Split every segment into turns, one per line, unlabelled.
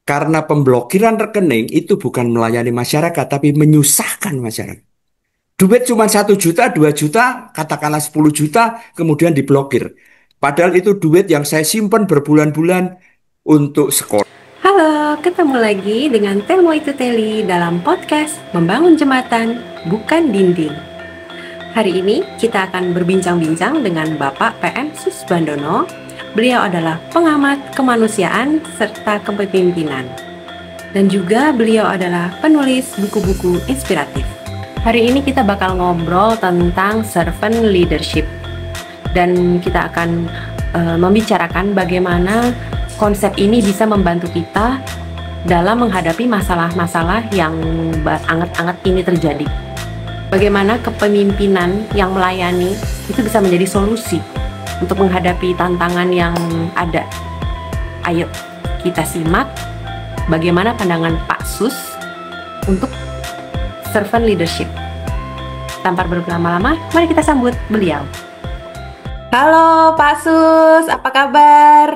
Karena pemblokiran rekening itu bukan melayani masyarakat, tapi menyusahkan masyarakat. Duit cuma 1 juta, 2 juta, katakanlah 10 juta, kemudian diblokir. Padahal itu duit yang saya simpan berbulan-bulan untuk sekolah.
Halo, ketemu lagi dengan Telmo Itu Teli dalam podcast Membangun Jembatan Bukan Dinding. Hari ini kita akan berbincang-bincang dengan Bapak PM Susbandono. Beliau adalah pengamat kemanusiaan serta kepemimpinan. Dan juga beliau adalah penulis buku-buku inspiratif. Hari ini kita bakal ngobrol tentang servant leadership. Dan kita akan membicarakan bagaimana konsep ini bisa membantu kita dalam menghadapi masalah-masalah yang anget-anget ini terjadi. Bagaimana kepemimpinan yang melayani itu bisa menjadi solusi untuk menghadapi tantangan yang ada. Ayo kita simak bagaimana pandangan Pak Sus untuk servant leadership. Tanpa berlama-lama, mari kita sambut beliau. Halo Pak Sus, apa kabar?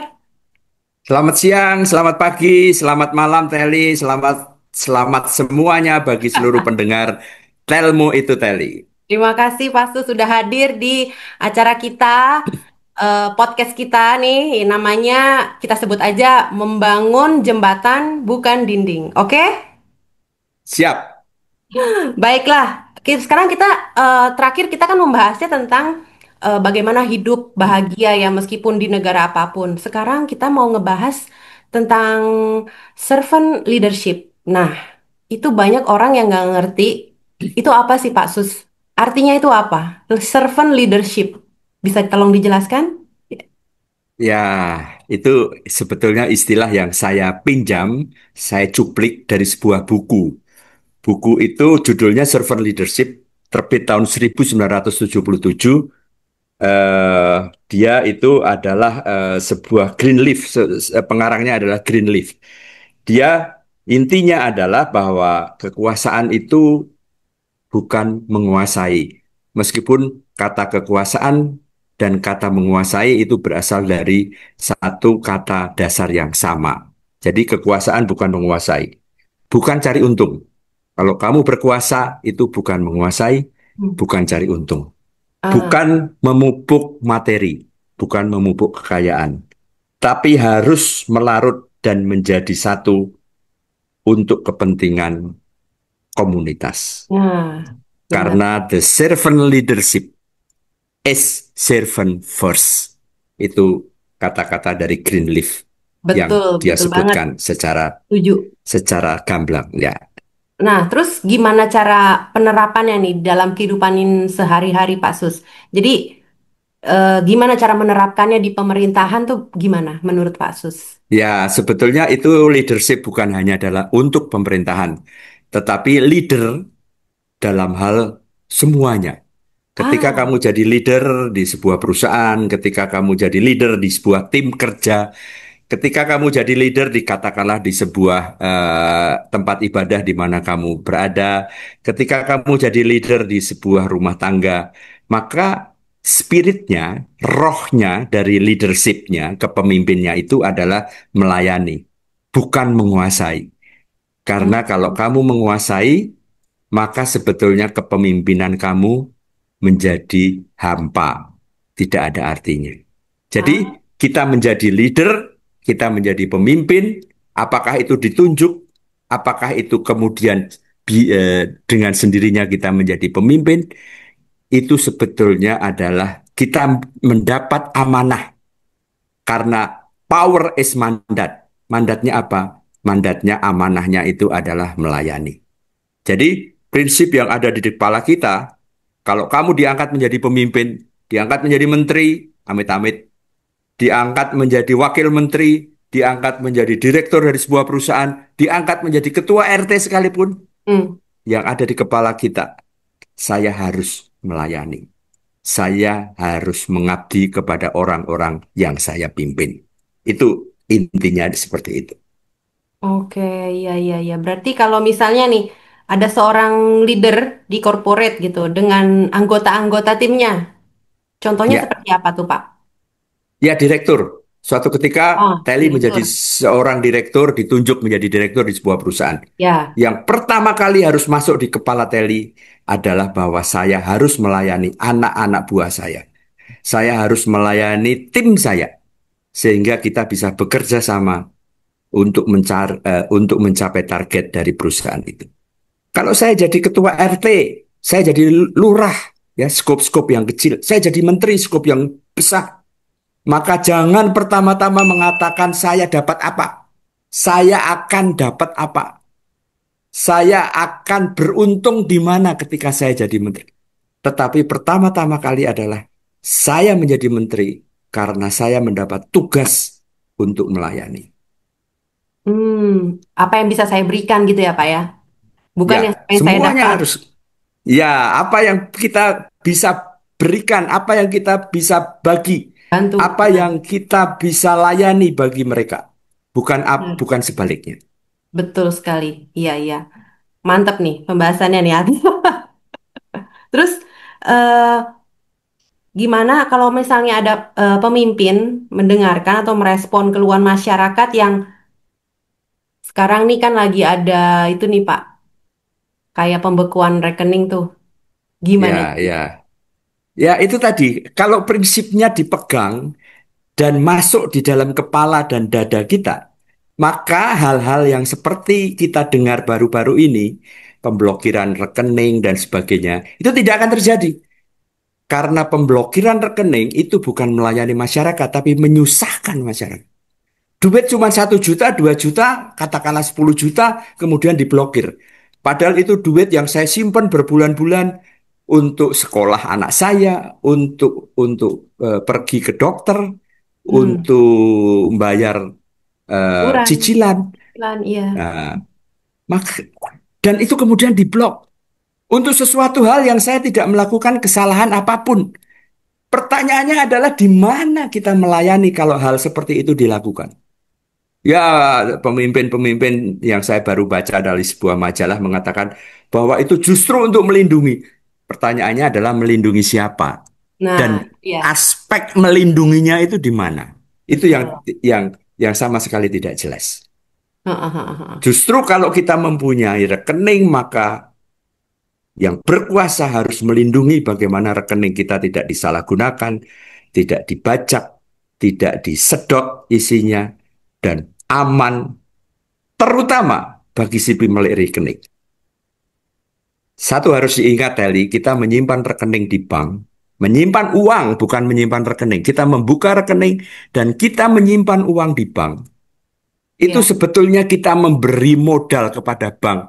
Selamat siang, selamat pagi, selamat malam Teli, selamat semuanya bagi seluruh pendengar Telmu Itu Teli.
Terima kasih Pak Sus sudah hadir di acara kita, podcast kita nih, namanya kita sebut aja Membangun Jembatan Bukan Dinding, oke?
Siap.
Baiklah, sekarang kita terakhir kita kan membahasnya tentang bagaimana hidup bahagia ya meskipun di negara apapun. Sekarang kita mau ngebahas tentang servant leadership. Nah, itu banyak orang yang nggak ngerti. Itu apa sih Pak Sus? Artinya itu apa? Servant leadership. Bisa tolong dijelaskan?
Ya, itu sebetulnya istilah yang saya pinjam, saya cuplik dari sebuah buku. Buku itu judulnya Servant Leadership, terbit tahun 1977. Eh, Dia itu adalah sebuah Greenleaf, pengarangnya adalah Greenleaf. Dia intinya adalah bahwa kekuasaan itu bukan menguasai. Meskipun kata kekuasaan dan kata menguasai itu berasal dari satu kata dasar yang sama. Jadi kekuasaan bukan menguasai, bukan cari untung. Kalau kamu berkuasa itu bukan menguasai,
Hmm.
bukan cari untung,
Ah,
bukan memupuk materi, bukan memupuk kekayaan, tapi harus melarut dan menjadi satu untuk kepentingan komunitas.
nah, benar.
Karena the servant leadership is servant first. Itu kata-kata dari Greenleaf yang
Betul,
dia
betul banget.
sebutkan secara
Setuju.
secara gamblang ya.
Nah, terus gimana cara penerapannya nih dalam kehidupan sehari-hari Pak Sus? Jadi, gimana cara menerapkannya di pemerintahan tuh gimana menurut Pak Sus?
Ya, sebetulnya itu leadership bukan hanya adalah untuk pemerintahan, tetapi leader dalam hal semuanya. Ketika
Ah,
kamu jadi leader di sebuah perusahaan, ketika kamu jadi leader di sebuah tim kerja, ketika kamu jadi leader di katakanlah di sebuah tempat ibadah di mana kamu berada, ketika kamu jadi leader di sebuah rumah tangga, maka spiritnya, rohnya dari leadershipnya, kepemimpinnya itu adalah melayani, bukan menguasai.
hmm,
Karena kalau kamu menguasai, maka sebetulnya kepemimpinan kamu menjadi hampa, tidak ada artinya.
ah,
Jadi kita menjadi leader, kita menjadi pemimpin, apakah itu ditunjuk, apakah itu kemudian dengan sendirinya kita menjadi pemimpin, itu sebetulnya adalah kita mendapat amanah karena power is mandat. Mandatnya apa? Mandatnya, amanahnya itu adalah melayani. Jadi prinsip yang ada di kepala kita, kalau kamu diangkat menjadi pemimpin, diangkat menjadi menteri, amit-amit, diangkat menjadi wakil menteri, diangkat menjadi direktur dari sebuah perusahaan, diangkat menjadi ketua RT sekalipun,
hmm.
yang ada di kepala kita, saya harus melayani. Saya harus mengabdi kepada orang-orang yang saya pimpin. Itu intinya seperti itu.
Oke, iya, iya, iya. Berarti kalau misalnya nih ada seorang leader di corporate gitu dengan anggota-anggota timnya, contohnya
Ya,
seperti apa tuh Pak?
ya direktur. Suatu ketika
Oh,
Telly menjadi
direktur.
seorang direktur, ditunjuk menjadi direktur di sebuah perusahaan.
Ya.
Yang pertama kali harus masuk di kepala Telly adalah bahwa saya harus melayani anak-anak buah saya. Saya harus melayani tim saya sehingga kita bisa bekerja sama untuk mencapai target dari perusahaan itu. Kalau saya jadi ketua RT, saya jadi lurah, ya skop-skop yang kecil. Saya jadi menteri, skop yang besar. Maka jangan pertama-tama mengatakan saya dapat apa. Saya akan dapat apa. Saya akan beruntung di mana ketika saya jadi menteri. Tetapi pertama-tama kali adalah saya menjadi menteri karena saya mendapat tugas untuk melayani.
Apa yang bisa saya berikan gitu ya Pak ya? Bukan
Ya,
yang saya
semuanya
dapat.
harus. Ya, apa yang kita bisa berikan, apa yang kita bisa bagi,
Bantu.
apa
Ya.
yang kita bisa layani bagi mereka.
Benar.
Bukan sebaliknya.
Betul sekali. Iya, iya. Mantap nih pembahasannya nih. Terus eh, gimana kalau misalnya ada pemimpin mendengarkan atau merespon keluhan masyarakat yang sekarang nih kan lagi ada itu nih Pak, kayak pembekuan rekening tuh. Gimana
Ya,
itu?
ya. Ya, itu tadi. Kalau prinsipnya dipegang dan masuk di dalam kepala dan dada kita, maka hal-hal yang seperti kita dengar baru-baru ini, pemblokiran rekening dan sebagainya, itu tidak akan terjadi. Karena pemblokiran rekening itu bukan melayani masyarakat, tapi menyusahkan masyarakat. Duit cuma 1 juta, 2 juta, katakanlah 10 juta, kemudian diblokir. Padahal itu duit yang saya simpan berbulan-bulan untuk sekolah anak saya, pergi ke dokter,
Hmm,
untuk membayar
Kurang,
cicilan.
iklan, iya.
Nah, maka, dan itu kemudian diblok untuk sesuatu hal yang saya tidak melakukan kesalahan apapun. Pertanyaannya adalah di mana kita melayani kalau hal seperti itu dilakukan? Ya, pemimpin-pemimpin yang saya baru baca dari sebuah majalah mengatakan bahwa itu justru untuk melindungi. Pertanyaannya adalah melindungi siapa
Nah,
dan
iya,
aspek melindunginya itu di mana? Itu
betul.
yang sama sekali tidak jelas.
Heeh, heeh, heeh.
Justru kalau kita mempunyai rekening, maka yang berkuasa harus melindungi bagaimana rekening kita tidak disalahgunakan, tidak dibajak, tidak disedot isinya, dan aman, terutama bagi si pemilik rekening. Satu harus diingat, Teli, kita menyimpan rekening di bank, menyimpan uang bukan menyimpan rekening. Kita membuka rekening dan kita menyimpan uang di bank. Itu
Iya,
sebetulnya kita memberi modal kepada bank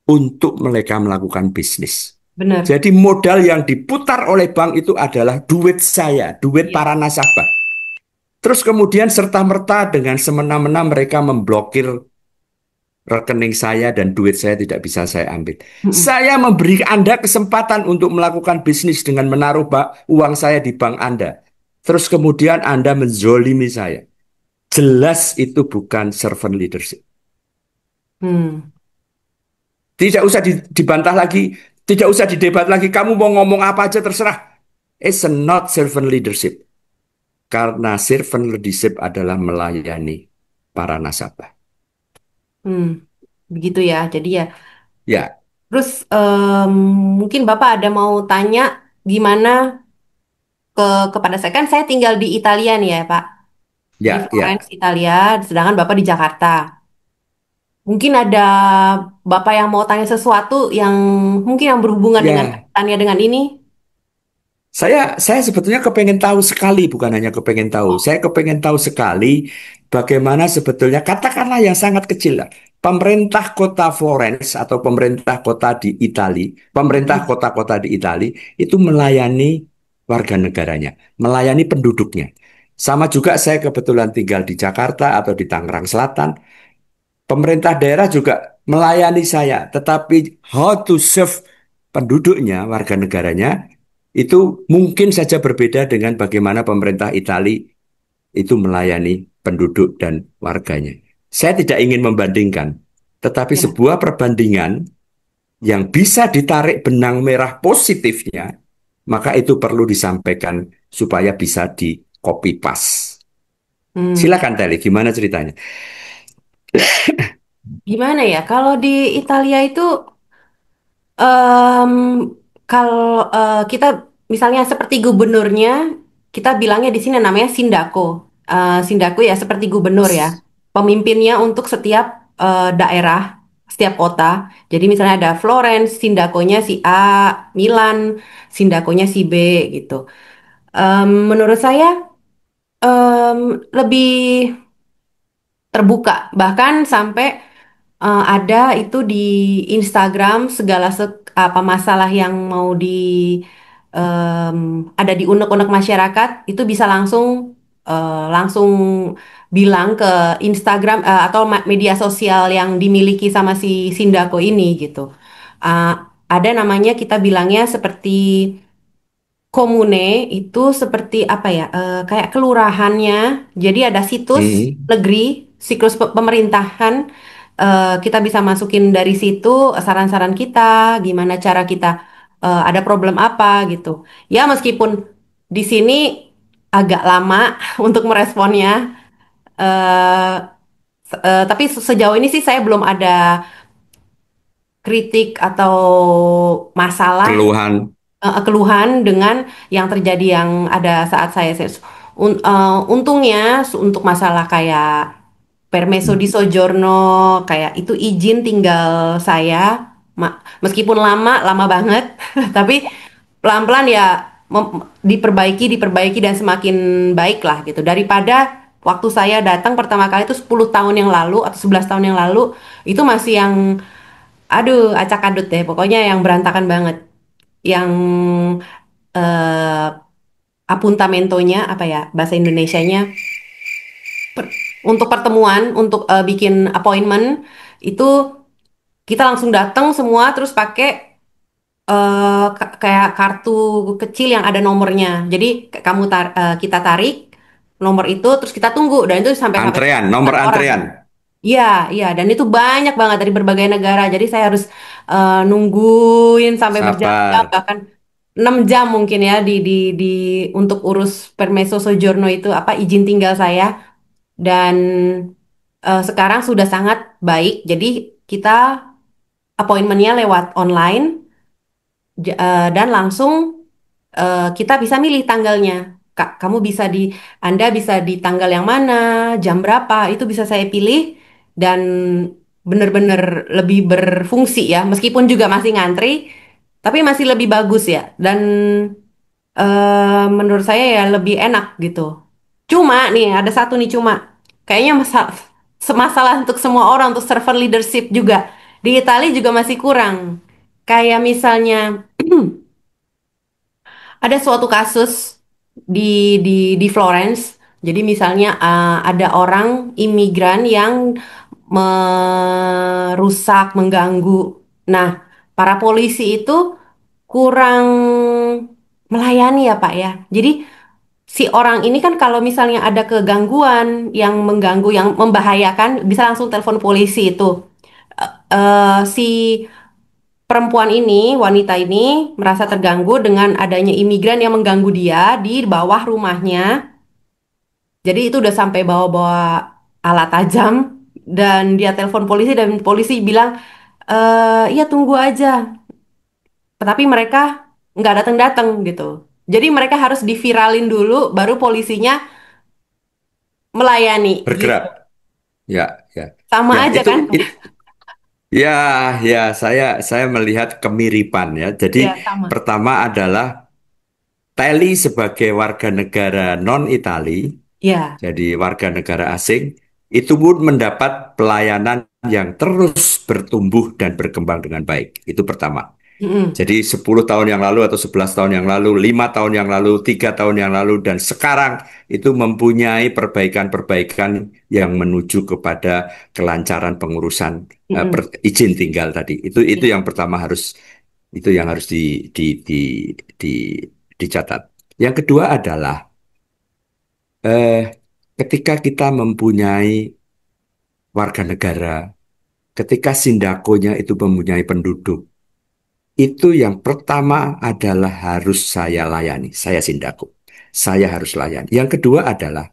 untuk mereka melakukan bisnis.
benar.
Jadi modal yang diputar oleh bank itu adalah duit saya, duit
Iya.
para nasabah. Terus kemudian serta-merta dengan semena-mena mereka memblokir rekening saya dan duit saya tidak bisa saya ambil.
Mm-mm.
Saya memberi Anda kesempatan untuk melakukan bisnis dengan menaruh uang saya di bank Anda. Terus kemudian Anda menzolimi saya. Jelas itu bukan servant leadership.
Hmm.
Tidak usah dibantah lagi, tidak usah didebat lagi. Kamu mau ngomong apa aja terserah. It's not servant leadership. Karena servant leadership adalah melayani para nasabah.
Hmm. Begitu ya. Jadi ya,
Ya,
terus mungkin Bapak ada mau tanya gimana ke kepada saya kan saya tinggal di Italia nih ya Pak, di
ya,
Florence
ya,
Italia, sedangkan Bapak di Jakarta. Mungkin ada Bapak yang mau tanya sesuatu yang mungkin yang berhubungan dengan
ya.
kaitannya dengan ini.
Saya sebetulnya kepengen tahu sekali, bukan hanya kepengen tahu. Saya kepengen tahu sekali bagaimana sebetulnya, katakanlah yang sangat kecil lah. Pemerintah kota Florence atau pemerintah kota di Itali, pemerintah
Mm-mm.
kota-kota di Itali itu melayani warga negaranya, melayani penduduknya. Sama juga saya kebetulan tinggal di Jakarta atau di Tangerang Selatan. Pemerintah daerah juga melayani saya, tetapi how to serve penduduknya, warga negaranya, itu mungkin saja berbeda dengan bagaimana pemerintah Italia itu melayani penduduk dan warganya. Saya tidak ingin membandingkan, tetapi
Ya,
sebuah perbandingan yang bisa ditarik benang merah positifnya, maka itu perlu disampaikan supaya bisa di copy paste.
Hmm,
Silakan Teli, gimana ceritanya?
gimana ya? Kalau di Italia itu Em, kalau kita misalnya seperti gubernurnya, kita bilangnya di sini namanya Sindaco. Sindaco ya seperti gubernur ya, pemimpinnya untuk setiap daerah, setiap kota. Jadi misalnya ada Florence, Sindaconya si A, Milan, Sindaconya si B gitu. Menurut saya em, lebih terbuka, bahkan sampai ada itu di Instagram segala apa masalah yang mau ada di unek-unek masyarakat itu bisa langsung bilang ke Instagram atau media sosial yang dimiliki sama si Sindako ini gitu. Uh, ada namanya kita bilangnya seperti komune itu seperti apa ya? Kayak kelurahannya. Jadi ada situs
Hmm,
negeri, siklus pemerintahan. Kita bisa masukin dari situ saran-saran kita, gimana cara kita ada problem apa gitu. Ya meskipun di sini agak lama untuk meresponnya, eh, tapi sejauh ini sih saya belum ada kritik atau masalah
keluhan.
keluhan dengan yang terjadi yang ada saat saya untungnya untuk masalah kayak permesso di soggiorno kayak itu izin tinggal saya meskipun lama banget tapi pelan-pelan ya diperbaiki dan semakin baik lah gitu daripada waktu saya datang pertama kali itu 10 tahun yang lalu atau 11 tahun yang lalu itu masih yang aduh acak adut deh pokoknya yang berantakan banget yang eh, apuntamentonya apa ya bahasa Indonesianya untuk pertemuan untuk bikin appointment itu kita langsung datang semua terus pakai kayak kartu kecil yang ada nomornya jadi kita tarik nomor itu terus kita tunggu dan itu sampai sampai
Antrean, nomor
4 orang.
antrean.
Iya, iya, dan itu banyak banget dari berbagai negara. Jadi saya harus nungguin sampai berjam-jam,
Sabar.
bahkan 6 jam mungkin ya di untuk urus permesso soggiorno itu apa izin tinggal saya. Dan sekarang sudah sangat baik. Jadi kita appointmentnya lewat online dan langsung kita bisa milih tanggalnya. Kak, Anda bisa di tanggal yang mana, jam berapa, itu bisa saya pilih dan benar-benar lebih berfungsi ya. Meskipun juga masih ngantri, tapi masih lebih bagus ya. Dan menurut saya ya lebih enak gitu. Cuma nih, ada satu nih cuma. Kayaknya masalah untuk semua orang, untuk server leadership juga. Di Italia juga masih kurang. Kayak misalnya ada suatu kasus di Florence. Jadi misalnya ada orang imigran yang merusak, mengganggu. Nah, para polisi itu kurang melayani ya Pak ya. Jadi si orang ini kan kalau misalnya ada kegangguan yang mengganggu, yang membahayakan, bisa langsung telepon polisi itu. Si perempuan ini, wanita ini merasa terganggu dengan adanya imigran yang mengganggu dia di bawah rumahnya. Jadi itu udah sampai bawa-bawa alat tajam dan dia telepon polisi dan polisi bilang, iya tunggu aja. Tetapi mereka nggak datang-datang gitu. Jadi mereka harus diviralin dulu, baru polisinya melayani
Bergerak.
gitu.
Ya, ya.
Sama
Ya,
aja kan?
ya, ya, saya melihat kemiripan ya. Jadi
Ya sama.
pertama adalah Telly sebagai warga negara non-Itali,
Ya.
jadi warga negara asing, itu pun mendapat pelayanan yang terus bertumbuh dan berkembang dengan baik. Itu pertama.
Mm-mm.
Jadi 10 tahun yang lalu atau 11 tahun yang lalu, 5 tahun yang lalu, 3 tahun yang lalu, dan sekarang itu mempunyai perbaikan-perbaikan yang menuju kepada kelancaran pengurusan
Mm-mm.
izin tinggal tadi. Itu
Ya.
yang pertama itu yang harus di, dicatat. Yang kedua adalah eh, ketika kita mempunyai warga negara, ketika sindakonya itu mempunyai penduduk, itu yang pertama adalah harus saya layani. Saya sindako. Saya harus layani. Yang kedua adalah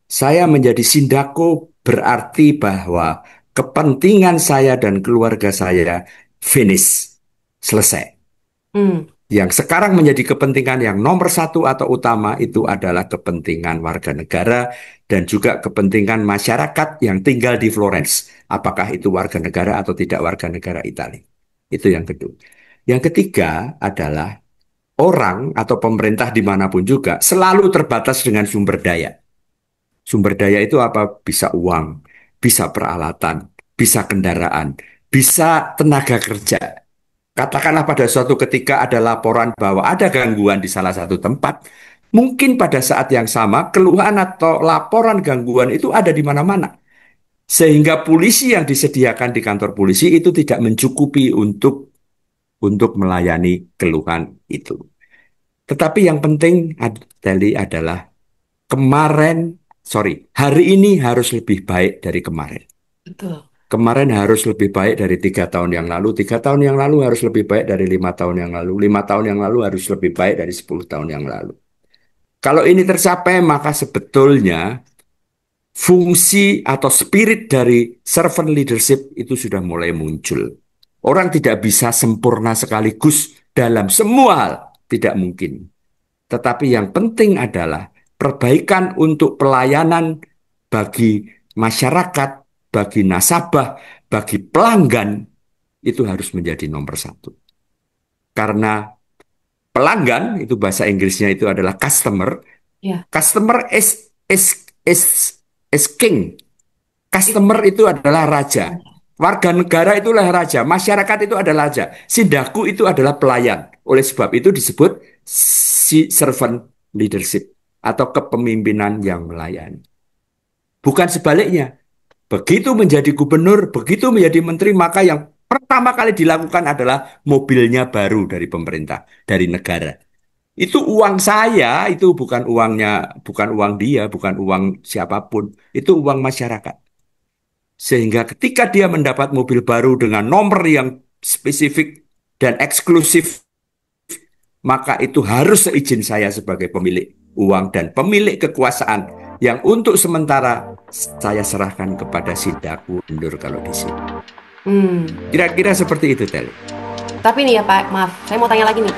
Saya menjadi sindako berarti bahwa kepentingan saya dan keluarga saya finish, selesai.
Hmm,
Yang sekarang menjadi kepentingan yang nomor satu atau utama itu adalah kepentingan warga negara dan juga kepentingan masyarakat yang tinggal di Florence. Apakah itu warga negara atau tidak warga negara Italia. Itu yang kedua. Yang ketiga adalah orang atau pemerintah dimanapun juga selalu terbatas dengan sumber daya. Sumber daya itu apa? Bisa uang, bisa peralatan, bisa kendaraan, bisa tenaga kerja. Katakanlah pada suatu ketika ada laporan bahwa ada gangguan di salah satu tempat, mungkin pada saat yang sama keluhan atau laporan gangguan itu ada di mana-mana. Sehingga polisi yang disediakan di kantor polisi itu tidak mencukupi untuk melayani keluhan itu. Tetapi yang penting, Teli, adalah hari ini harus lebih baik dari kemarin.
betul.
Kemarin harus lebih baik dari 3 tahun yang lalu. 3 tahun yang lalu harus lebih baik dari 5 tahun yang lalu. 5 tahun yang lalu harus lebih baik dari 10 tahun yang lalu. Kalau ini tercapai, maka sebetulnya fungsi atau spirit dari servant leadership itu sudah mulai muncul. Orang tidak bisa sempurna sekaligus dalam semua hal. Tidak mungkin. Tetapi yang penting adalah perbaikan untuk pelayanan bagi masyarakat, bagi nasabah, bagi pelanggan, itu harus menjadi nomor satu. Karena pelanggan, itu bahasa Inggrisnya itu adalah customer.
Ya.
Customer is king. Customer itu adalah raja. Warga negara itulah raja. Masyarakat itu adalah raja. Sindaku itu adalah pelayan. Oleh sebab itu disebut si servant leadership atau kepemimpinan yang melayani. Bukan sebaliknya. Begitu menjadi gubernur, begitu menjadi menteri, maka yang pertama kali dilakukan adalah mobilnya baru dari pemerintah, dari negara. Itu uang saya, itu bukan uangnya, bukan uang dia, bukan uang siapapun. Itu uang masyarakat. Sehingga ketika dia mendapat mobil baru dengan nomor yang spesifik dan eksklusif, maka itu harus seizin saya sebagai pemilik uang dan pemilik kekuasaan yang untuk sementara saya serahkan kepada Sindaku mundur kalau di sini.
Hmm.
Kira-kira seperti itu, Tel.
Tapi nih ya Pak, maaf, saya mau tanya lagi nih.